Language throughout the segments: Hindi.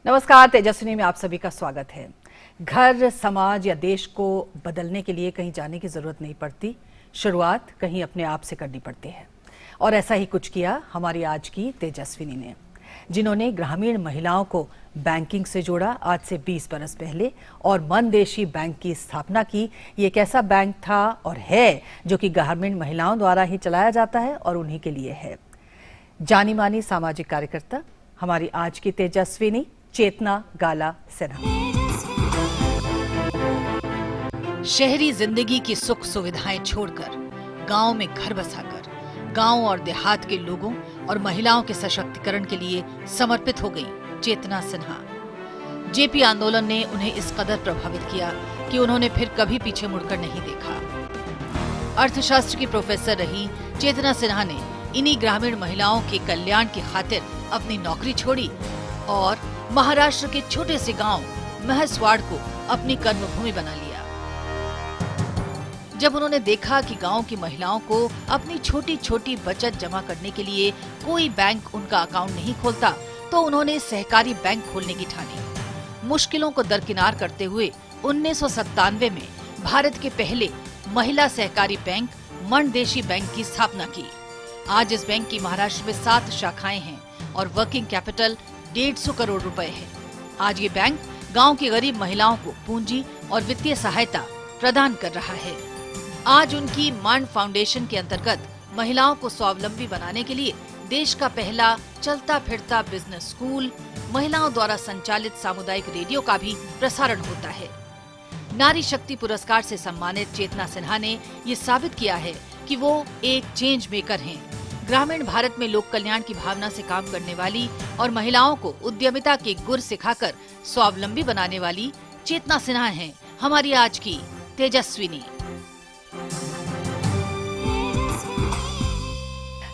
नमस्कार, तेजस्विनी में आप सभी का स्वागत है। घर, समाज या देश को बदलने के लिए कहीं जाने की जरूरत नहीं पड़ती, शुरुआत कहीं अपने आप से करनी पड़ती है। और ऐसा ही कुछ किया हमारी आज की तेजस्विनी ने, जिन्होंने ग्रामीण महिलाओं को बैंकिंग से जोड़ा आज से 20 बरस पहले और मनदेशी बैंक की स्थापना की। ये एक ऐसा बैंक था और है जो कि ग्रामीण महिलाओं द्वारा ही चलाया जाता है और उन्हीं के लिए है। जानी मानी सामाजिक कार्यकर्ता हमारी आज की तेजस्विनी चेतना गाला सिन्हा। शहरी जिंदगी की सुख सुविधाएं छोड़कर गांव में घर बसाकर गांव और देहात के लोगों और महिलाओं के सशक्तिकरण के लिए समर्पित हो गई चेतना सिन्हा। जेपी आंदोलन ने उन्हें इस कदर प्रभावित किया कि उन्होंने फिर कभी पीछे मुड़कर नहीं देखा। अर्थशास्त्र की प्रोफेसर रही चेतना सिन्हा ने इन्हीं ग्रामीण महिलाओं के कल्याण की खातिर अपनी नौकरी छोड़ी और महाराष्ट्र के छोटे से गांव महसवाड़ को अपनी कर्मभूमि बना लिया। जब उन्होंने देखा कि गांव की महिलाओं को अपनी छोटी छोटी बचत जमा करने के लिए कोई बैंक उनका अकाउंट नहीं खोलता, तो उन्होंने सहकारी बैंक खोलने की ठानी। मुश्किलों को दरकिनार करते हुए 1997 में भारत के पहले महिला सहकारी बैंक मनदेशी बैंक की स्थापना की। आज इस बैंक की महाराष्ट्र में 7 शाखाएं हैं और वर्किंग कैपिटल 150 करोड़ रुपए है। आज ये बैंक गांव की गरीब महिलाओं को पूंजी और वित्तीय सहायता प्रदान कर रहा है। आज उनकी मान फाउंडेशन के अंतर्गत महिलाओं को स्वावलंबी बनाने के लिए देश का पहला चलता फिरता बिजनेस स्कूल, महिलाओं द्वारा संचालित सामुदायिक रेडियो का भी प्रसारण होता है। नारी शक्ति पुरस्कार से सम्मानित चेतना सिन्हा ने ये साबित किया है कि वो एक चेंज मेकर हैं। ग्रामीण भारत में लोक कल्याण की भावना से काम करने वाली और महिलाओं को उद्यमिता के गुर सिखाकर स्वावलंबी बनाने वाली चेतना सिन्हा हैं हमारी आज की तेजस्विनी।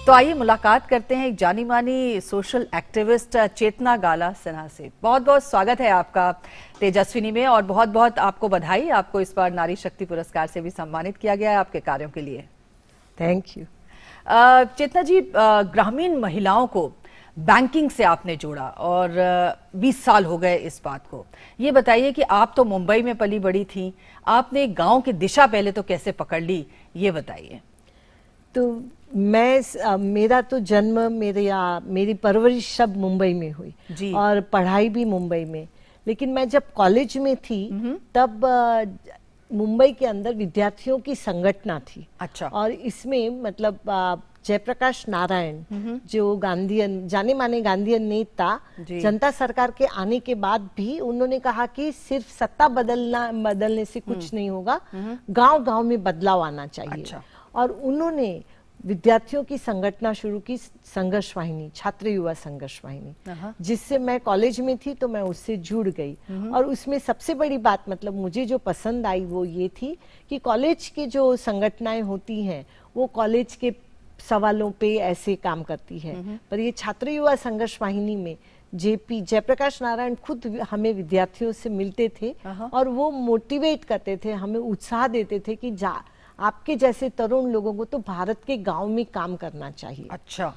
तो आइए मुलाकात करते हैं एक जानी मानी सोशल एक्टिविस्ट चेतना गाला सिन्हा से। बहुत बहुत स्वागत है आपका तेजस्विनी में और बहुत बहुत आपको बधाई। आपको इस बार नारी शक्ति पुरस्कार से भी सम्मानित किया गया है आपके कार्यों के लिए। Thank you. चेतना जी, ग्रामीण महिलाओं को बैंकिंग से आपने जोड़ा और 20 साल हो गए इस बात को। ये बताइए कि आप तो मुंबई में पली बड़ी थी, आपने गांव की दिशा पहले तो कैसे पकड़ ली, ये बताइए। तो मेरा तो जन्म मेरी परवरिश सब मुंबई में हुई जी। और पढ़ाई भी मुंबई में। लेकिन मैं जब कॉलेज में थी तब मुंबई के अंदर विद्यार्थियों की संगठना थी। अच्छा। और इसमें मतलब जयप्रकाश नारायण जो गांधीयन जाने माने गांधीयन नेता, जनता सरकार के आने के बाद भी उन्होंने कहा कि सिर्फ सत्ता बदलने से कुछ नहीं होगा, गांव-गांव में बदलाव आना चाहिए। अच्छा। और उन्होंने विद्यार्थियों की संगठना शुरू की, संघर्ष वाहिनी, छात्र युवा संघर्ष वाहिनी, जिससे मैं कॉलेज में थी तो मैं उससे जुड़ गई। और उसमें सबसे बड़ी बात मतलब मुझे जो पसंद आई वो ये थी कि कॉलेज की जो संगठनाएं होती हैं वो कॉलेज के सवालों पे ऐसे काम करती है, पर ये छात्र युवा संघर्ष वाहिनी में जयप्रकाश नारायण खुद हमें विद्यार्थियों से मिलते थे और वो मोटिवेट करते थे, हमें उत्साह देते थे कि आपके जैसे तरुण लोगों को तो भारत के गांव में काम करना चाहिए। अच्छा।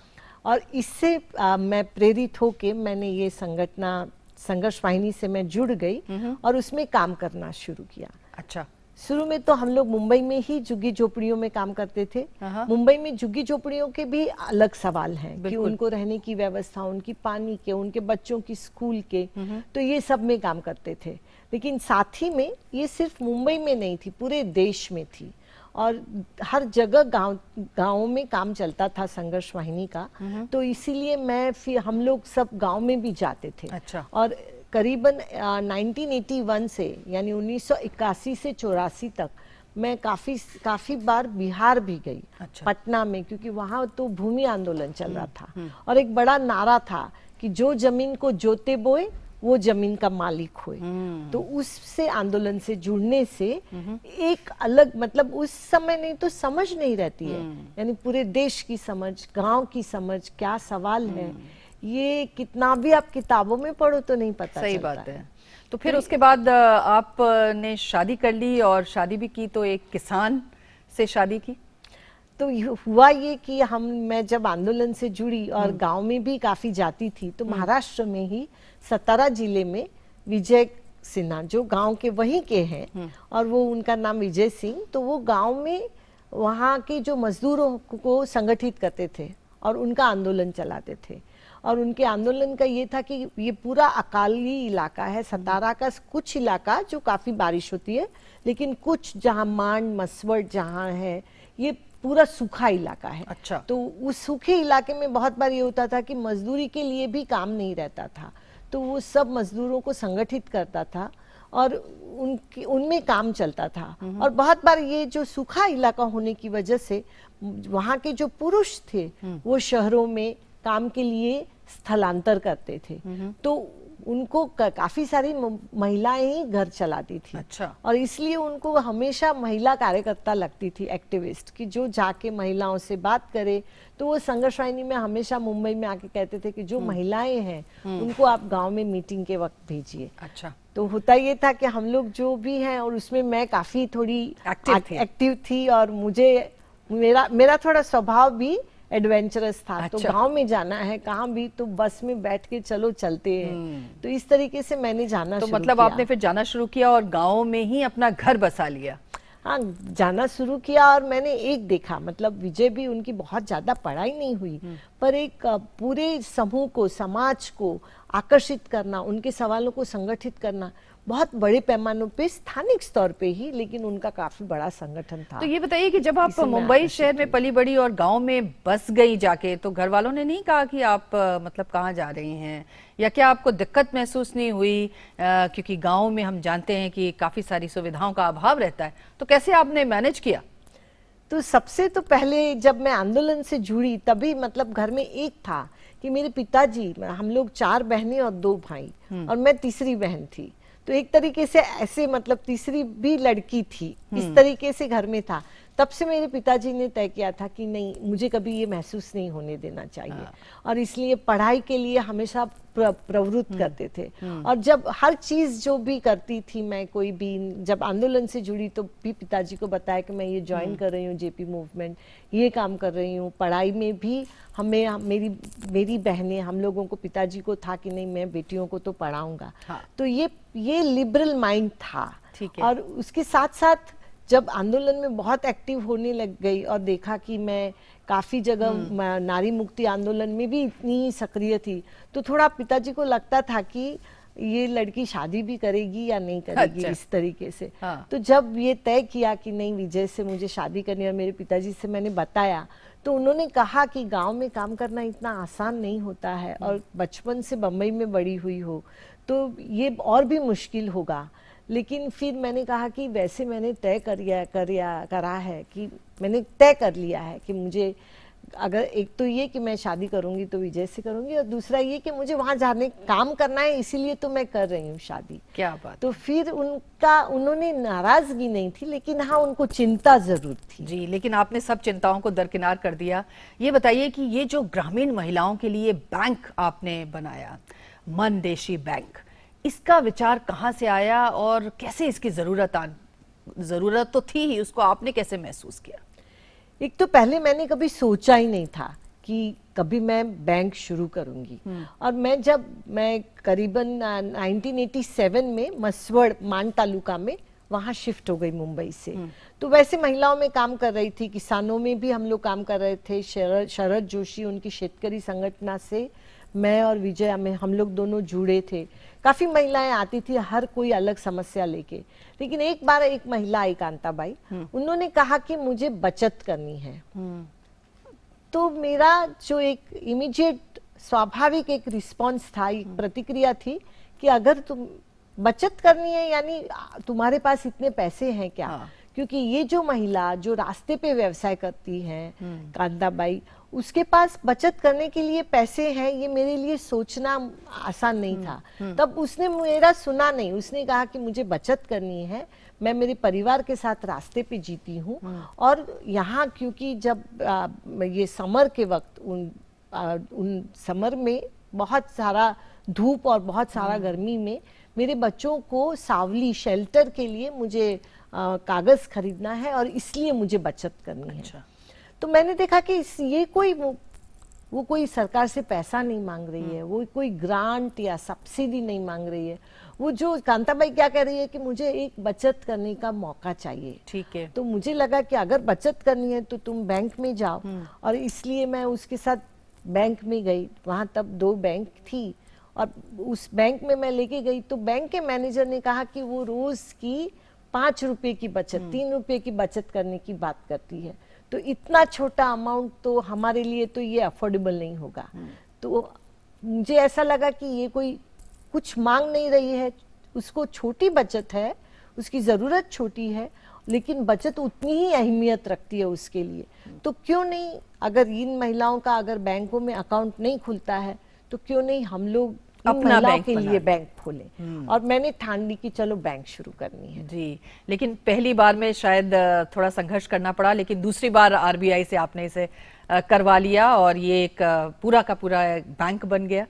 और इससे मैं प्रेरित होके मैंने ये संगठना संघर्ष वाहिनी से मैं जुड़ गई और उसमें काम करना शुरू किया। अच्छा। शुरू में तो हम लोग मुंबई में ही झुग्गी झोपड़ियों में काम करते थे। मुंबई में झुग्गी झोपड़ियों के भी अलग सवाल हैं कि उनको रहने की व्यवस्था, उनकी पानी के, उनके बच्चों की स्कूल के, तो ये सब में काम करते थे। लेकिन साथ ही में ये सिर्फ मुंबई में नहीं थी, पूरे देश में थी और हर जगह गाँव में काम चलता था संघर्ष वाहिनी का। तो इसीलिए फिर हम लोग सब गाँव में भी जाते थे। अच्छा। और करीबन 1981 से यानी 1981 से 84 तक मैं काफी बार बिहार भी गई। अच्छा। पटना में, क्योंकि वहाँ तो भूमि आंदोलन चल रहा था और एक बड़ा नारा था कि जो जमीन को जोते बोए वो जमीन का मालिक होए। तो उससे आंदोलन से जुड़ने से एक अलग मतलब उस समय नहीं तो समझ नहीं रहती है, यानी पूरे देश की समझ, गांव की समझ, क्या सवाल है, ये कितना भी आप किताबों में पढ़ो तो नहीं पता सही चलता बात है। तो फिर उसके बाद आपने शादी कर ली और शादी भी की, तो एक किसान से शादी की। तो हुआ ये कि मैं जब आंदोलन से जुड़ी और गांव में भी काफी जाती थी, तो महाराष्ट्र में ही सतारा जिले में विजय सिन्हा जो गांव के वहीं के हैं और वो उनका नाम विजय सिंह, तो वो गांव में वहाँ के जो मजदूरों को संगठित करते थे और उनका आंदोलन चलाते थे। और उनके आंदोलन का ये था कि ये पूरा अकाली इलाका है, सतारा का कुछ इलाका जो काफी बारिश होती है, लेकिन कुछ जहाँ मांड मसवट जहाँ है ये पूरा सूखा इलाका है। अच्छा। तो उस सूखे इलाके में बहुत बार ये होता था कि मजदूरी के लिए भी काम नहीं रहता था, तो वो सब मजदूरों को संगठित करता था और उनमें काम चलता था। और बहुत बार ये जो सूखा इलाका होने की वजह से वहाँ के जो पुरुष थे वो शहरों में काम के लिए स्थलांतर करते थे, तो उनको काफी सारी महिलाएं ही घर चलाती थी। अच्छा। और इसलिए उनको हमेशा महिला कार्यकर्ता लगती थी, एक्टिविस्ट, कि जो जाके महिलाओं से बात करे। तो वो संघर्ष वाहिनी में हमेशा मुंबई में आके कहते थे कि जो महिलाएं हैं उनको आप गांव में मीटिंग के वक्त भेजिए। अच्छा। तो होता ये था कि हम लोग जो भी हैं, और उसमें मैं काफी थोड़ी एक्टिव थी और मेरा थोड़ा स्वभाव भी एडवेंचरस था। अच्छा। तो गांव में जाना है कहाँ भी तो बस में बैठ के चलो चलते हैं। तो इस तरीके से मैंने जाना शुरू किया। मतलब आपने फिर जाना शुरू किया और गांव में ही अपना घर बसा लिया। हाँ, जाना शुरू किया। और मैंने एक देखा, मतलब विजय भी उनकी बहुत ज्यादा पढ़ाई नहीं हुई, पर एक पूरे समूह को, समाज को आकर्षित करना, उनके सवालों को संगठित करना, बहुत बड़े पैमानों पे, स्थानिक स्तर पे ही, लेकिन उनका काफी बड़ा संगठन था। तो ये बताइए कि जब आप मुंबई शहर में पली बड़ी और गांव में बस गई जाके, तो घर वालों ने नहीं कहा कि आप मतलब कहाँ जा रही हैं, या क्या आपको दिक्कत महसूस नहीं हुई? क्योंकि गांव में हम जानते हैं कि काफी सारी सुविधाओं का अभाव रहता है, तो कैसे आपने मैनेज किया? तो सबसे तो पहले जब मैं आंदोलन से जुड़ी तभी मतलब घर में एक था कि मेरे पिताजी, हम लोग 4 बहनें और 2 भाई, और मैं तीसरी बहन थी। तो एक तरीके से ऐसे मतलब तीसरी भी लड़की थी, इस तरीके से घर में था। तब से मेरे पिताजी ने तय किया था कि नहीं, मुझे कभी ये महसूस नहीं होने देना चाहिए, और इसलिए पढ़ाई के लिए हमेशा प्रवृत्त करते थे। और जब हर चीज जो भी करती थी मैं, कोई भी जब आंदोलन से जुड़ी तो भी पिताजी को बताया कि मैं ये ज्वाइन कर रही हूँ जेपी मूवमेंट, ये काम कर रही हूँ। पढ़ाई में भी मेरी बहनें, हम लोगों को, पिताजी को था कि नहीं मैं बेटियों को तो पढ़ाऊंगा। हाँ। तो ये लिबरल माइंड था। ठीक है। और उसके साथ साथ जब आंदोलन में बहुत एक्टिव होने लग गई और देखा कि मैं काफी जगह नारी मुक्ति आंदोलन में भी इतनी सक्रिय थी, तो थोड़ा पिताजी को लगता था कि ये लड़की शादी भी करेगी या नहीं करेगी। अच्छा। इस तरीके से। हाँ। तो जब ये तय किया कि नहीं, विजय से मुझे शादी करनी है, और मेरे पिताजी से मैंने बताया, तो उन्होंने कहा कि गांव में काम करना इतना आसान नहीं होता है, और बचपन से बम्बई में बड़ी हुई हो तो ये और भी मुश्किल होगा। लेकिन फिर मैंने कहा कि वैसे मैंने तय करा है कि मैंने तय कर लिया है कि मुझे, अगर एक तो ये कि मैं शादी करूंगी तो विजय से करूंगी, और दूसरा ये कि मुझे वहां जाने काम करना है, इसीलिए तो मैं कर रही हूँ शादी। क्या बात। तो फिर उन्होंने नाराजगी नहीं थी, लेकिन हाँ उनको चिंता जरूर थी। जी, लेकिन आपने सब चिंताओं को दरकिनार कर दिया। ये बताइए कि ये जो ग्रामीण महिलाओं के लिए बैंक आपने बनाया, मनदेशी बैंक, इसका विचार कहाँ से आया और कैसे इसकी जरूरत तो थी ही, उसको आपने कैसे महसूस किया? एक तो पहले मैंने कभी सोचा ही नहीं था कि कभी मैं बैंक शुरू करूंगी। और मैं करीबन 1987 में मसवड़ मान तालुका में वहां शिफ्ट हो गई मुंबई से। तो वैसे महिलाओं में काम कर रही थी, किसानों में भी हम लोग काम कर रहे थे। शरद जोशी उनकी शेतकरी संगठना से मैं और विजय हम लोग दोनों जुड़े थे। काफी महिलाएं आती थी, हर कोई अलग समस्या लेके। लेकिन एक बार एक महिला आई, कांताबाई, उन्होंने कहा कि मुझे बचत करनी है। तो मेरा जो एक इमीडिएट स्वाभाविक एक रिस्पांस था, एक प्रतिक्रिया थी कि अगर तुम बचत करनी है, यानी तुम्हारे पास इतने पैसे हैं क्या? हाँ। क्योंकि ये जो महिला जो रास्ते पे व्यवसाय करती हैं, कांताबाई, उसके पास बचत करने के लिए पैसे हैं, ये मेरे लिए सोचना आसान नहीं था। तब उसने मेरा सुना नहीं, उसने कहा कि मुझे बचत करनी है, मैं मेरे परिवार के साथ रास्ते पे जीती हूँ। और यहाँ क्योंकि जब ये समर के वक्त उन समर में बहुत सारा धूप और बहुत सारा गर्मी में मेरे बच्चों को सावली शेल्टर के लिए मुझे कागज खरीदना है और इसलिए मुझे बचत करनी है। अच्छा। तो मैंने देखा कि ये कोई वो कोई सरकार से पैसा नहीं मांग रही है, वो कोई ग्रांट या सब्सिडी नहीं मांग रही है। वो जो कांताबाई क्या कह रही है कि मुझे एक बचत करने का मौका चाहिए। ठीक है। तो मुझे लगा कि अगर बचत करनी है तो तुम बैंक में जाओ, और इसलिए मैं उसके साथ बैंक में गई। वहाँ तब 2 बैंक थी और उस बैंक में मैं लेके गई तो बैंक के मैनेजर ने कहा कि वो रोज की 5 रुपए की बचत, 3 रुपए की बचत करने की बात करती है। तो इतना छोटा अमाउंट तो हमारे लिए तो ये अफोर्डेबल नहीं होगा। तो मुझे ऐसा लगा कि ये कोई कुछ मांग नहीं रही है, उसको छोटी बचत है, उसकी जरूरत छोटी है, लेकिन बचत उतनी ही अहमियत रखती है उसके लिए। तो क्यों नहीं, अगर इन महिलाओं का अगर बैंकों में अकाउंट नहीं खुलता है तो क्यों नहीं हम लोग अपना महिलाओं बैंक के बना लिए बैंक खोलें। और मैंने ठान ली कि चलो बैंक शुरू करनी है। जी, लेकिन पहली बार में शायद थोड़ा संघर्ष करना पड़ा, लेकिन दूसरी बार आरबीआई से आपने इसे करवा लिया और ये एक पूरा का पूरा बैंक बन गया।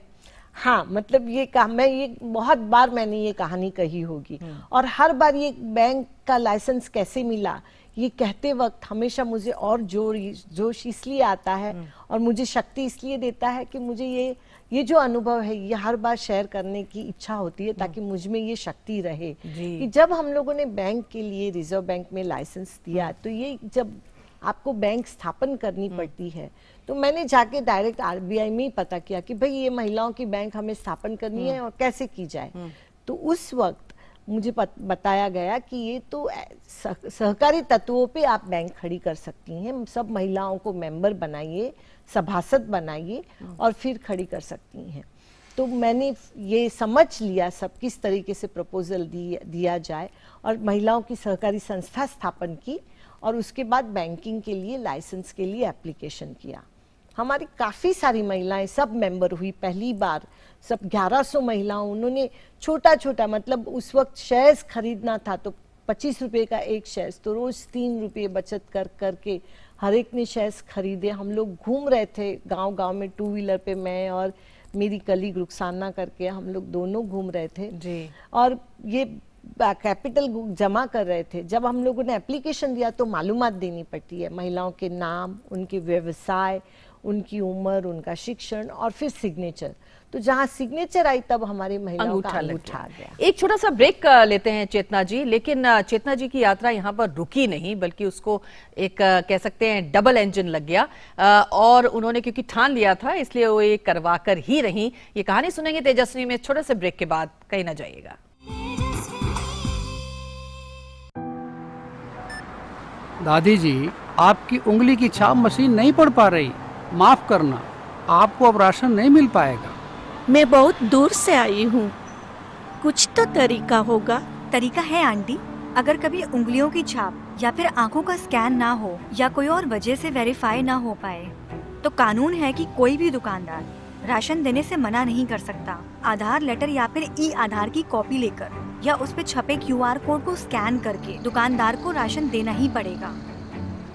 हाँ, मतलब ये बहुत बार मैंने ये कहानी कही होगी, और हर बार ये बैंक का लाइसेंस कैसे मिला ये कहते वक्त हमेशा मुझे और जोश इसलिए आता है और मुझे शक्ति इसलिए देता है कि मुझे ये जो अनुभव है ये हर बार शेयर करने की इच्छा होती है, ताकि मुझ में ये शक्ति रहे कि जब हम लोगों ने बैंक के लिए रिजर्व बैंक में लाइसेंस दिया, तो ये जब आपको बैंक स्थापन करनी पड़ती है, तो मैंने जाके डायरेक्ट आरबीआई में ही पता किया कि भाई ये महिलाओं की बैंक हमें स्थापन करनी है और कैसे की जाए। तो उस वक्त मुझे बताया गया कि ये तो सहकारी तत्वों पे आप बैंक खड़ी कर सकती हैं, सब महिलाओं को मेंबर बनाइए, सभासद बनाइए और फिर खड़ी कर सकती हैं। तो मैंने ये समझ लिया सब किस तरीके से प्रपोजल दिया जाए और महिलाओं की सहकारी संस्था स्थापन की, और उसके बाद बैंकिंग के लिए लाइसेंस के लिए एप्लीकेशन किया। हमारी काफ़ी सारी महिलाएं सब मेंबर हुई पहली बार, सब 1100 महिलाओं, उन्होंने छोटा छोटा, मतलब उस वक्त शेयर्स खरीदना था तो 25 रुपए का एक शेयर्स, तो रोज 3 रुपये बचत करके हर एक ने शेयर्स खरीदे। हम लोग घूम रहे थे गांव गांव में 2 व्हीलर पे, मैं और मेरी कलीग रुखसाना करके हम लोग दोनों घूम रहे थे जी। और ये कैपिटल जमा कर रहे थे। जब हम लोगों ने एप्लीकेशन दिया तो मालूमात देनी पड़ती है, महिलाओं के नाम, उनके व्यवसाय, उनकी उम्र, उनका शिक्षण और फिर सिग्नेचर। तो जहाँ सिग्नेचर आई तब हमारे महिलाओं का अंगूठा आ गया। एक छोटा सा ब्रेक लेते हैं चेतना जी, लेकिन चेतना जी की यात्रा यहाँ पर रुकी नहीं, बल्कि उसको एक कह सकते हैं डबल इंजन लग गया, और उन्होंने क्योंकि ठान लिया था इसलिए वो ये करवा कर ही रही। ये कहानी सुनेंगे तेजस्वी में छोटे से ब्रेक के बाद, कहीं ना जाइएगा। दादी जी, आपकी उंगली की छाप मशीन नहीं पढ़ पा रही, माफ करना, आपको अब राशन नहीं मिल पाएगा। मैं बहुत दूर से आई हूँ, कुछ तो तरीका होगा। तरीका है आंटी, अगर कभी उंगलियों की छाप या फिर आंखों का स्कैन ना हो या कोई और वजह से वेरीफाई ना हो पाए, तो कानून है कि कोई भी दुकानदार राशन देने से मना नहीं कर सकता। आधार लेटर या फिर ई आधार की कॉपी लेकर या उस पे छपे क्यूआर कोड को स्कैन करके दुकानदार को राशन देना ही पड़ेगा।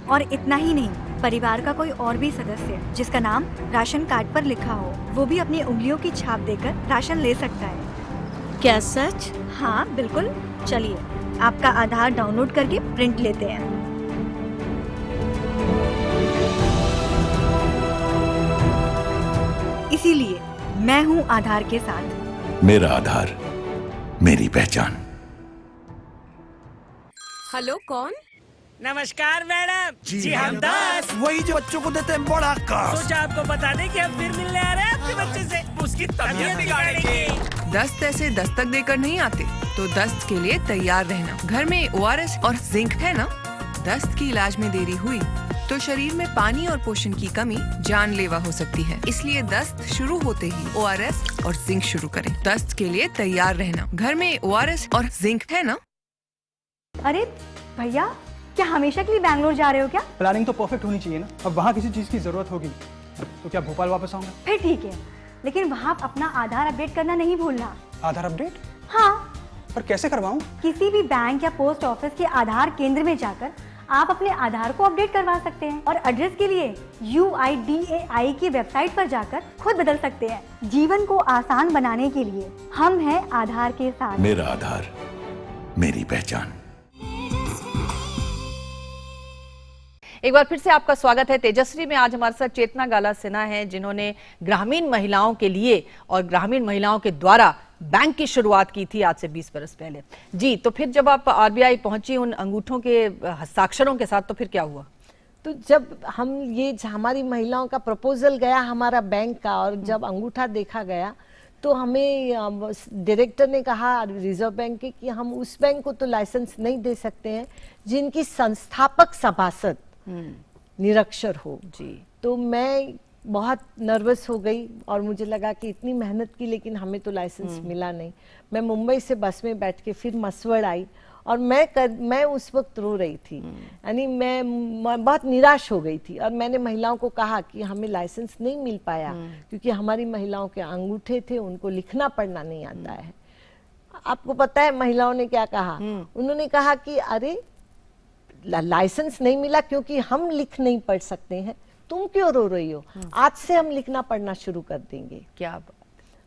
और इतना ही नहीं, परिवार का कोई और भी सदस्य जिसका नाम राशन कार्ड पर लिखा हो, वो भी अपनी उंगलियों की छाप देकर राशन ले सकता है। क्या सच? हाँ बिल्कुल। चलिए आपका आधार डाउनलोड करके प्रिंट लेते हैं। इसीलिए मैं हूँ आधार के साथ। मेरा आधार, मेरी पहचान। हेलो, कौन? नमस्कार मैडम जी हम 10 वही जो बच्चों को देते हैं बड़ा काश। सोचा आपको बता दें कि हम फिर मिलने आ रहे हैं आपके बच्चे से, उसकी तबीयत बिगाड़ेंगे। दस्त ऐसे दस्तक देकर नहीं आते, तो दस्त के लिए तैयार रहना। घर में ORS और जिंक है ना? दस्त की इलाज में देरी हुई तो शरीर में पानी और पोषण की कमी जानलेवा हो सकती है, इसलिए दस्त शुरू होते ही ORS और जिंक शुरू करें। दस्त के लिए तैयार रहना। घर में ORS और जिंक है ना? अरे भैया, क्या हमेशा के लिए बैंगलोर जा रहे हो क्या? प्लानिंग तो परफेक्ट होनी चाहिए ना, अब वहाँ किसी चीज की जरूरत होगी तो क्या भोपाल वापस आऊंगा? फिर ठीक है, लेकिन वहाँ अपना आधार अपडेट करना नहीं भूलना। आधार अपडेट? हाँ, पर कैसे करवाऊं? किसी भी बैंक या पोस्ट ऑफिस के आधार केंद्र में जाकर आप अपने आधार को अपडेट करवा सकते हैं और एड्रेस के लिए UIDAI की वेबसाइट पर जाकर खुद बदल सकते हैं। जीवन को आसान बनाने के लिए हम हैं आधार के साथ। मेरा आधार, मेरी पहचान। एक बार फिर से आपका स्वागत है। तेजस्वी में आज हमारे साथ चेतना गाला सिन्हा हैं, जिन्होंने ग्रामीण महिलाओं के लिए और ग्रामीण महिलाओं के द्वारा बैंक की शुरुआत की थी आज से 20 बरस पहले। जी, तो फिर जब आप RBI पहुंची उन अंगूठों के हस्ताक्षरों के साथ, तो फिर क्या हुआ? तो जब हम ये हमारी महिलाओं का प्रपोजल गया हमारा बैंक का, और जब अंगूठा देखा गया तो हमें डायरेक्टर ने कहा रिजर्व बैंक के कि हम उस बैंक को तो लाइसेंस नहीं दे सकते हैं जिनकी संस्थापक सभासद निरक्षर हो। जी, तो मैं बहुत नर्वस हो गई और मुझे लगा कि इतनी मेहनत की लेकिन हमें तो लाइसेंस मिला नहीं। मैं मुंबई से बस में बैठ के फिर मसवड़ आई और मैं उस वक्त रो रही थी, यानी मैं बहुत निराश हो गई थी। और मैंने महिलाओं को कहा कि हमें लाइसेंस नहीं मिल पाया क्योंकि हमारी महिलाओं के अंगूठे थे, उनको लिखना पढ़ना नहीं आता है। आपको पता है महिलाओं ने क्या कहा? उन्होंने कहा कि अरे लाइसेंस नहीं मिला क्योंकि हम लिख नहीं पढ़ सकते हैं, तुम क्यों रो रही हो? आज से हम लिखना पढ़ना शुरू कर देंगे। क्या?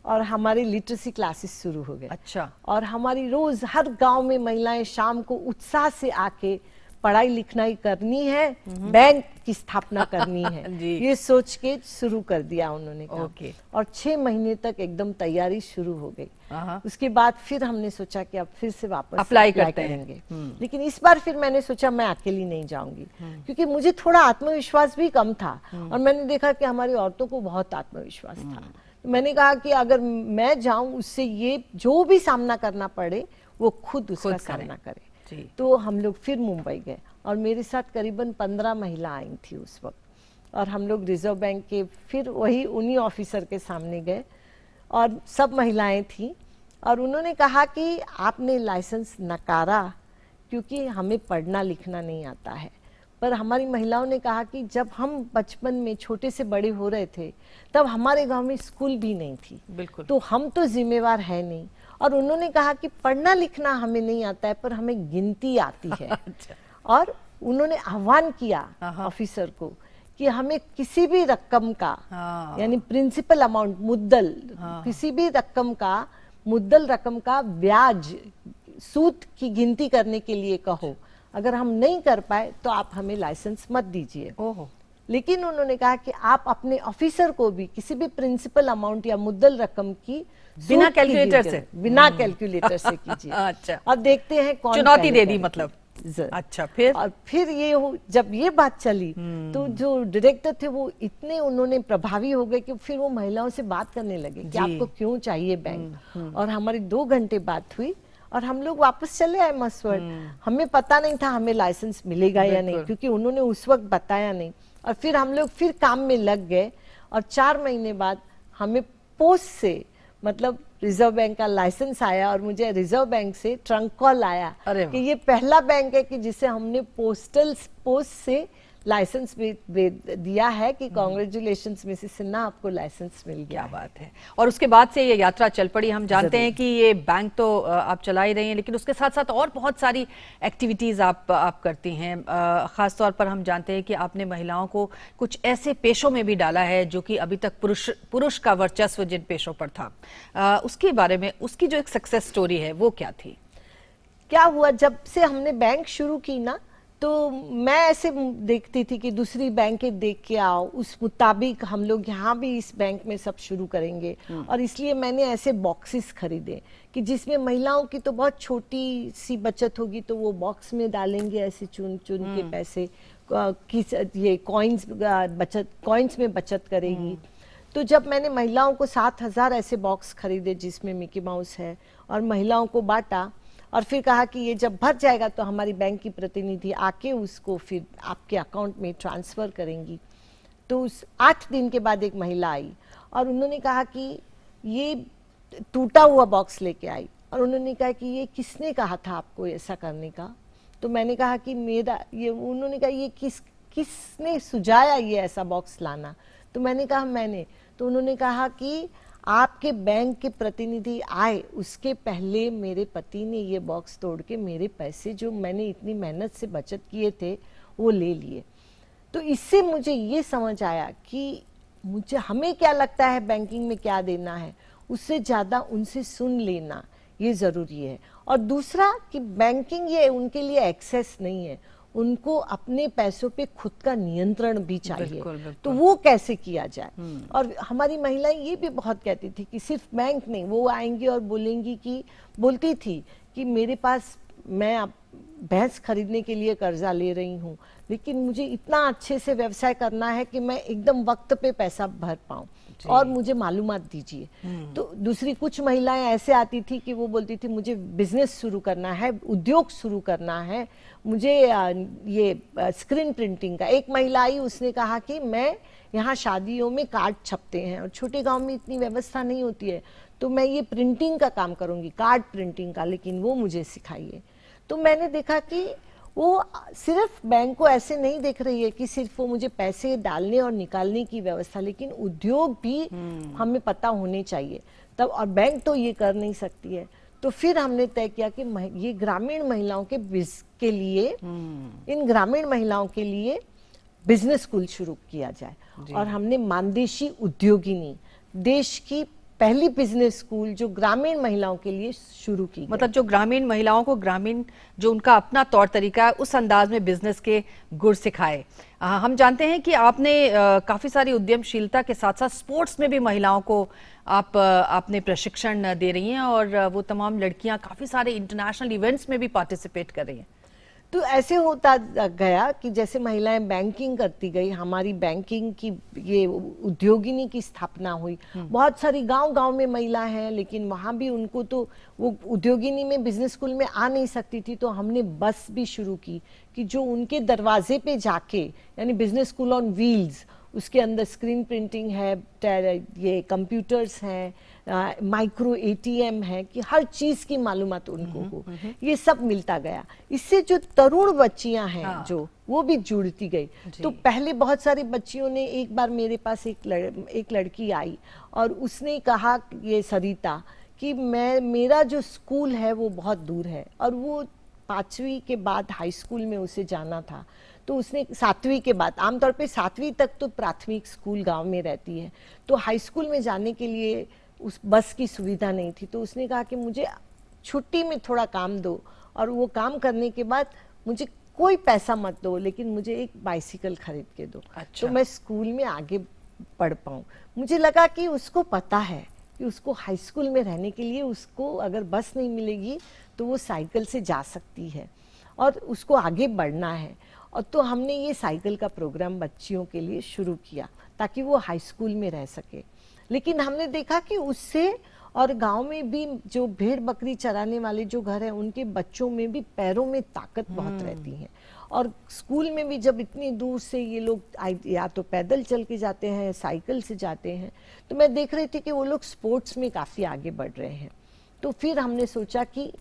और हमारी लिटरेसी क्लासेस शुरू हो गए। अच्छा। और हमारी रोज हर गांव में महिलाएं शाम को उत्साह से आके पढ़ाई लिखाई करनी है, बैंक की स्थापना करनी है, ये सोच के शुरू कर दिया उन्होंने काम। और 6 महीने तक एकदम तैयारी शुरू हो गई। उसके बाद फिर हमने सोचा कि अब फिर से वापस अप्लाई करेंगे। लेकिन इस बार फिर मैंने सोचा मैं अकेली नहीं जाऊंगी क्योंकि मुझे थोड़ा आत्मविश्वास भी कम था और मैंने देखा कि हमारी औरतों को बहुत आत्मविश्वास था। तो मैंने कहा कि अगर मैं जाऊं उससे ये जो भी सामना करना पड़े वो खुद उसका सामना करे। तो हम लोग फिर मुंबई गए और मेरे साथ करीबन 15 महिला आई थी उस वक्त। और हम लोग रिजर्व बैंक के फिर वही उन्हीं ऑफिसर के सामने गए और सब महिलाएं थी और उन्होंने कहा कि आपने लाइसेंस नकारा क्योंकि हमें पढ़ना लिखना नहीं आता है। पर हमारी महिलाओं ने कहा कि जब हम बचपन में छोटे से बड़े हो रहे थे तब हमारे गांव में स्कूल भी नहीं थी, बिल्कुल, तो हम तो जिम्मेवार है नहीं। और उन्होंने कहा कि पढ़ना लिखना हमें नहीं आता है पर हमें गिनती आती है। और उन्होंने आह्वान किया ऑफिसर को कि हमें किसी भी रकम का यानी प्रिंसिपल अमाउंट मुद्दल, किसी भी रकम का मुद्दल रकम का ब्याज सूद की गिनती करने के लिए कहो। अगर हम नहीं कर पाए तो आप हमें लाइसेंस मत दीजिए। लेकिन उन्होंने कहा कि आप अपने ऑफिसर को भी किसी भी प्रिंसिपल अमाउंट या मुद्दल रकम की बिना कैलकुलेटर से कीजिए। अच्छा। और देखते हैं कौन चुनौती दे दी मतलब। अच्छा, फिर जब ये बात चली तो जो डायरेक्टर थे वो इतने उन्होंने प्रभावी हो गए कि फिर वो महिलाओं से बात करने लगे कि आपको क्यों चाहिए बैंक। और हमारी 2 घंटे बात हुई और हम लोग वापस चले आए मसवड़। हमें पता नहीं था हमें लाइसेंस मिलेगा या नहीं क्योंकि उन्होंने उस वक्त बताया नहीं। और फिर हम लोग फिर काम में लग गए और 4 महीने बाद हमें पोस्ट से मतलब रिजर्व बैंक का लाइसेंस आया और मुझे रिजर्व बैंक से ट्रंक कॉल आया कि ये पहला बैंक है कि जिसे हमने पोस्ट से लाइसेंस दिया है कि कांग्रेचुलेशंस मिसेस सिन्हा, आपको लाइसेंस मिल गया। क्या बात है। और उसके बाद से ये यात्रा चल पड़ी। हम जानते हैं कि ये बैंक तो आप चला ही रही हैं लेकिन उसके साथ साथ और बहुत सारी एक्टिविटीज आप करती हैं। खास तौर पर हम जानते हैं कि आपने महिलाओं को कुछ ऐसे पेशों में भी डाला है जो कि अभी तक पुरुष का वर्चस्व जिन पेशों पर था। उसके बारे में उसकी जो एक सक्सेस स्टोरी है वो क्या थी? क्या हुआ, जब से हमने बैंक शुरू की ना तो मैं ऐसे देखती थी कि दूसरी बैंकें देख के आओ, उस मुताबिक हम लोग यहाँ भी इस बैंक में सब शुरू करेंगे। और इसलिए मैंने ऐसे बॉक्सेस खरीदे कि जिसमें महिलाओं की तो बहुत छोटी सी बचत होगी तो वो बॉक्स में डालेंगे ऐसे चुन के पैसे, ये कॉइन्स में बचत करेगी। तो जब मैंने महिलाओं को 7,000 ऐसे बॉक्स खरीदे जिसमें मिकी माउस है और महिलाओं को बांटा और फिर कहा कि ये जब भर जाएगा तो हमारी बैंक की प्रतिनिधि आके उसको फिर आपके अकाउंट में ट्रांसफर करेंगी। तो उस 8 दिन के बाद एक महिला आई और उन्होंने कहा कि ये टूटा हुआ बॉक्स लेके आई और उन्होंने कहा कि ये किसने कहा था आपको ऐसा करने का? तो मैंने कहा कि उन्होंने कहा ये किसने सुझाया ये ऐसा बॉक्स लाना? तो मैंने कहा मैंने, तो उन्होंने कहा कि आपके बैंक के प्रतिनिधि आए उसके पहले मेरे पति ने ये बॉक्स तोड़ के मेरे पैसे जो मैंने इतनी मेहनत से बचत किए थे वो ले लिए। तो इससे मुझे ये समझ आया कि मुझे हमें क्या लगता है बैंकिंग में क्या देना है, उससे ज़्यादा उनसे सुन लेना ये ज़रूरी है। और दूसरा कि बैंकिंग ये उनके लिए एक्सेस नहीं है, उनको अपने पैसों पे खुद का नियंत्रण भी चाहिए। बिल्कुल। तो वो कैसे किया जाए। और हमारी महिलाएं ये भी बहुत कहती थी कि सिर्फ बैंक नहीं, वो आएंगी और बोलती थी कि मेरे पास मैं भैंस खरीदने के लिए कर्जा ले रही हूँ, लेकिन मुझे इतना अच्छे से व्यवसाय करना है कि मैं एकदम वक्त पे पैसा भर पाऊँ और मुझे मालूमात दीजिए। तो दूसरी कुछ महिलाएं ऐसे आती थी कि वो बोलती थी मुझे बिजनेस शुरू करना है, उद्योग शुरू करना है, मुझे ये स्क्रीन प्रिंटिंग का। एक महिला आई, उसने कहा कि मैं यहाँ शादियों में कार्ड छपते हैं और छोटे गांव में इतनी व्यवस्था नहीं होती है, तो मैं ये प्रिंटिंग का काम करूँगी, कार्ड प्रिंटिंग का, लेकिन वो मुझे सिखाइए। तो मैंने देखा कि वो सिर्फ बैंक को ऐसे नहीं देख रही है कि सिर्फ वो मुझे पैसे डालने और निकालने की व्यवस्था, लेकिन उद्योग भी हमें पता होने चाहिए तब, और बैंक तो ये कर नहीं सकती है। तो फिर हमने तय किया कि ये ग्रामीण महिलाओं के लिए इन ग्रामीण महिलाओं के लिए बिजनेस स्कूल शुरू किया जाए। और हमने मानदेशी उद्योगिनी, देश की पहली बिजनेस स्कूल जो ग्रामीण महिलाओं के लिए शुरू की गई। मतलब जो ग्रामीण महिलाओं को ग्रामीण जो उनका अपना तौर तरीका है उस अंदाज में बिजनेस के गुर सिखाए। हम जानते हैं कि आपने काफी सारी उद्यमशीलता के साथ साथ स्पोर्ट्स में भी महिलाओं को आपने प्रशिक्षण दे रही हैं और वो तमाम लड़कियां काफी सारे इंटरनेशनल इवेंट्स में भी पार्टिसिपेट कर रही हैं। तो ऐसे होता गया कि जैसे महिलाएं बैंकिंग करती गई, हमारी बैंकिंग की ये उद्योगिनी की स्थापना हुई। बहुत सारी गांव-गांव में महिला हैं, लेकिन वहाँ भी उनको तो वो उद्योगिनी में बिजनेस स्कूल में आ नहीं सकती थी, तो हमने बस भी शुरू की कि जो उनके दरवाजे पे जाके, यानी बिजनेस स्कूल ऑन व्हील्स, उसके अंदर स्क्रीन प्रिंटिंग है, ये कंप्यूटर्स हैं, माइक्रो ATM है, कि हर चीज की मालूमात उनको हो, ये सब मिलता गया। इससे जो तरुण बच्चियां हैं जो वो भी जुड़ती गई। तो पहले बहुत सारी बच्चियों ने, एक बार मेरे पास एक लड़की आई और उसने कहा, ये सरिता, कि मेरा जो स्कूल है वो बहुत दूर है और वो 5वीं के बाद हाई स्कूल में उसे जाना था। तो उसने 7वीं के बाद, आमतौर पे 7वीं तक तो प्राथमिक स्कूल गांव में रहती है, तो हाई स्कूल में जाने के लिए उस बस की सुविधा नहीं थी। तो उसने कहा कि मुझे छुट्टी में थोड़ा काम दो और वो काम करने के बाद मुझे कोई पैसा मत दो, लेकिन मुझे एक बाइसिकल खरीद के दो। तो मैं स्कूल में आगे बढ़ पाऊँ। मुझे लगा कि उसको पता है कि उसको हाई स्कूल में रहने के लिए उसको अगर बस नहीं मिलेगी तो वो साइकिल से जा सकती है और उसको आगे बढ़ना है। और तो हमने ये साइकिल का प्रोग्राम बच्चियों के लिए शुरू किया ताकि वो हाई स्कूल में रह सके। लेकिन हमने देखा कि उससे, और गांव में भी जो भेड़ बकरी चराने वाले जो घर हैं उनके बच्चों में भी पैरों में ताकत बहुत रहती है। और स्कूल में भी जब इतनी दूर से ये लोग या तो पैदल चल के जाते हैं, साइकिल से जाते हैं, तो मैं देख रही थी कि वो लोग स्पोर्ट्स में काफ़ी आगे बढ़ रहे हैं। तो फिर हमने सोचा कि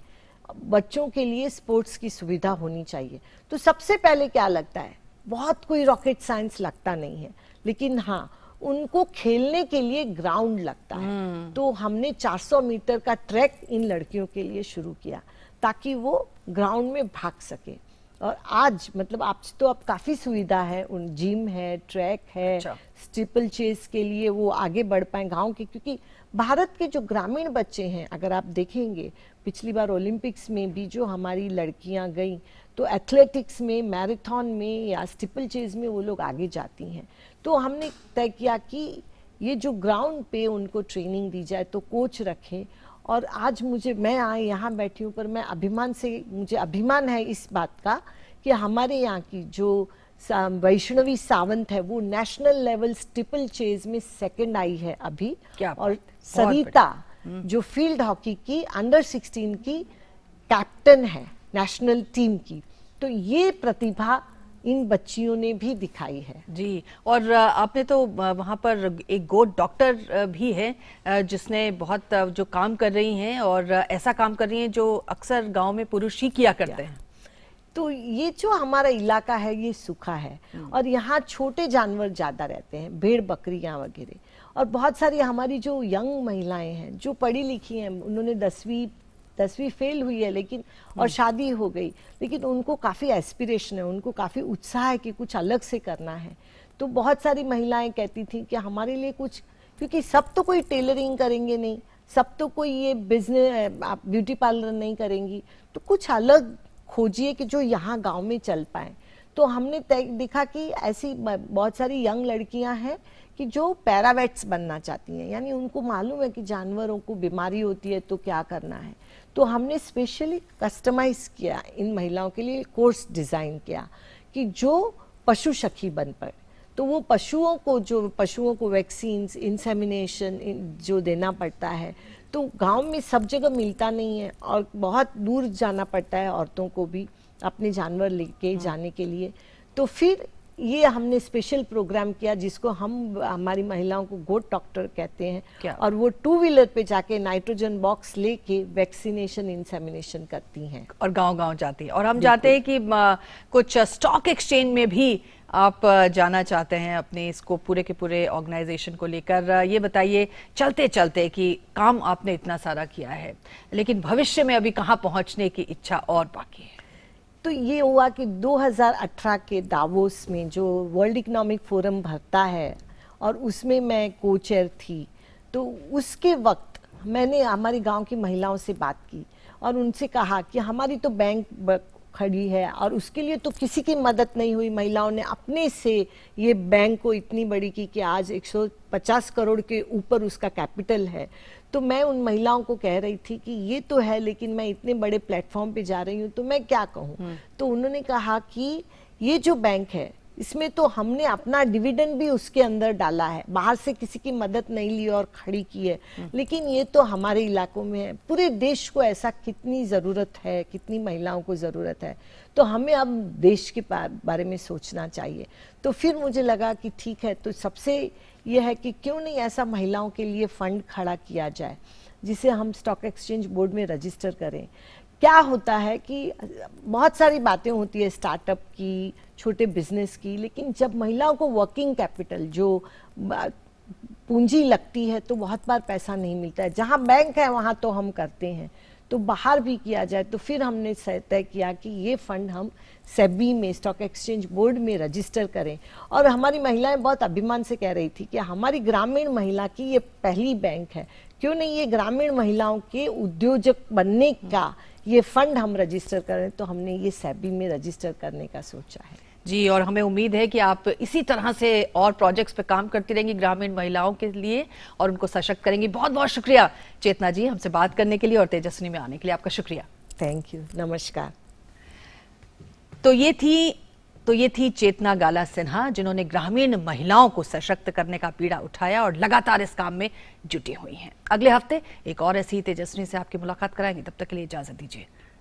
बच्चों के लिए स्पोर्ट्स की सुविधा होनी चाहिए। तो सबसे पहले क्या लगता है, बहुत कोई रॉकेट साइंस लगता नहीं है, लेकिन हाँ उनको खेलने के लिए ग्राउंड लगता है। तो हमने 400 मीटर का ट्रैक इन लड़कियों के लिए शुरू किया ताकि वो ग्राउंड में भाग सके। और आज मतलब आज तो अब काफ़ी सुविधा है, उन जिम है, ट्रैक है, स्टीपल चेस के लिए वो आगे बढ़ पाए गांव के। क्योंकि भारत के जो ग्रामीण बच्चे हैं, अगर आप देखेंगे पिछली बार ओलंपिक्स में भी जो हमारी लड़कियां गईं, तो एथलेटिक्स में, मैराथन में या स्टीपल चेस में वो लोग आगे जाती हैं। तो हमने तय किया कि ये जो ग्राउंड पे उनको ट्रेनिंग दी जाए, तो कोच रखें। और आज मैं यहाँ बैठी हूँ, पर मुझे अभिमान है इस बात का कि हमारे यहाँ की जो वैष्णवी सावंत है वो नेशनल लेवल स्टीपल चेज में 2nd आई है अभी। और सरिता जो फील्ड हॉकी की अंडर 16 की कैप्टन है नेशनल टीम की। तो ये प्रतिभा इन बच्चियों ने भी दिखाई है जी। और आपने तो वहाँ पर एक गोट डॉक्टर भी है जिसने बहुत जो काम कर रही हैं और ऐसा काम कर रही हैं जो अक्सर गांव में पुरुष ही किया करते हैं। तो ये जो हमारा इलाका है ये सूखा है और यहाँ छोटे जानवर ज्यादा रहते हैं, भेड़ बकरियां वगैरह। और बहुत सारी हमारी जो यंग महिलाएं हैं जो पढ़ी लिखी हैं, उन्होंने 10वीं फेल हुई है लेकिन और शादी हो गई, लेकिन उनको काफ़ी एस्पिरेशन है, उनको काफ़ी उत्साह है कि कुछ अलग से करना है। तो बहुत सारी महिलाएं कहती थी कि हमारे लिए कुछ, क्योंकि सब तो कोई टेलरिंग करेंगे नहीं, सब तो कोई ये बिजनेस आप ब्यूटी पार्लर नहीं करेंगी, तो कुछ अलग खोजिए कि जो यहाँ गांव में चल पाए। तो हमने देखा कि ऐसी बहुत सारी यंग लड़कियां हैं कि जो पैरावेट्स बनना चाहती हैं, यानी उनको मालूम है कि जानवरों को बीमारी होती है तो क्या करना है। तो हमने स्पेशली कस्टमाइज किया इन महिलाओं के लिए, कोर्स डिज़ाइन किया कि जो पशु सखी बन पाए। तो वो पशुओं को वैक्सीन्स, इंसेमिनेशन जो देना पड़ता है, तो गांव में सब जगह मिलता नहीं है और बहुत दूर जाना पड़ता है औरतों को भी अपने जानवर लेके जाने के लिए। तो फिर ये हमने स्पेशल प्रोग्राम किया जिसको हमारी महिलाओं को गोट डॉक्टर कहते हैं, और वो 2 व्हीलर पे जाके नाइट्रोजन बॉक्स लेके वैक्सीनेशन, इंसेमिनेशन करती हैं और गांव-गांव जाती है। और हम चाहते हैं कि कुछ स्टॉक एक्सचेंज में भी आप जाना चाहते हैं अपने इसको पूरे के पूरे ऑर्गेनाइजेशन को लेकर। ये बताइए चलते चलते कि काम आपने इतना सारा किया है, लेकिन भविष्य में अभी कहाँ पहुंचने की इच्छा और बाकी है? तो ये हुआ कि 2018 के दावोस में जो वर्ल्ड इकोनॉमिक फोरम भरता है और उसमें मैं को चेयर थी, तो उसके वक्त मैंने हमारी गांव की महिलाओं से बात की और उनसे कहा कि हमारी तो बैंक खड़ी है और उसके लिए तो किसी की मदद नहीं हुई। महिलाओं ने अपने से ये बैंक को इतनी बड़ी की कि आज 150 करोड़ के ऊपर उसका कैपिटल है। तो मैं उन महिलाओं को कह रही थी कि ये तो है, लेकिन मैं इतने बड़े प्लेटफॉर्म पे जा रही हूँ तो मैं क्या कहूँ। तो उन्होंने कहा कि ये जो बैंक है इसमें तो हमने अपना डिविडेंड भी उसके अंदर डाला है, बाहर से किसी की मदद नहीं ली और खड़ी की है, लेकिन ये तो हमारे इलाकों में है। पूरे देश को ऐसा कितनी ज़रूरत है, कितनी महिलाओं को ज़रूरत है, तो हमें अब देश के बारे में सोचना चाहिए। तो फिर मुझे लगा कि ठीक है, तो सबसे ये है कि क्यों नहीं ऐसा महिलाओं के लिए फंड खड़ा किया जाए जिसे हम स्टॉक एक्सचेंज बोर्ड में रजिस्टर करें। क्या होता है कि बहुत सारी बातें होती है स्टार्टअप की, छोटे बिजनेस की, लेकिन जब महिलाओं को वर्किंग कैपिटल जो पूंजी लगती है तो बहुत बार पैसा नहीं मिलता है। जहाँ बैंक है वहाँ तो हम करते हैं, तो बाहर भी किया जाए। तो फिर हमने तय किया कि ये फंड हम सेबी में, स्टॉक एक्सचेंज बोर्ड में रजिस्टर करें। और हमारी महिलाएं बहुत अभिमान से कह रही थी कि हमारी ग्रामीण महिला की ये पहली बैंक है, क्यों नहीं ये ग्रामीण महिलाओं के उद्योजक बनने का ये फंड हम रजिस्टर करें। तो हमने ये सेबी में रजिस्टर करने का सोचा है जी। और हमें उम्मीद है कि आप इसी तरह से और प्रोजेक्ट्स पे काम करती रहेंगी ग्रामीण महिलाओं के लिए और उनको सशक्त करेंगी। बहुत बहुत शुक्रिया चेतना जी हमसे बात करने के लिए और तेजस्विनी में आने के लिए आपका शुक्रिया। थैंक यू, नमस्कार। तो ये थी चेतना गाला सिन्हा, जिन्होंने ग्रामीण महिलाओं को सशक्त करने का पीड़ा उठाया और लगातार इस काम में जुटी हुई हैं। अगले हफ्ते एक और ऐसी तेजस्विनी से आपकी मुलाकात कराएंगे, तब तक के लिए इजाजत दीजिए।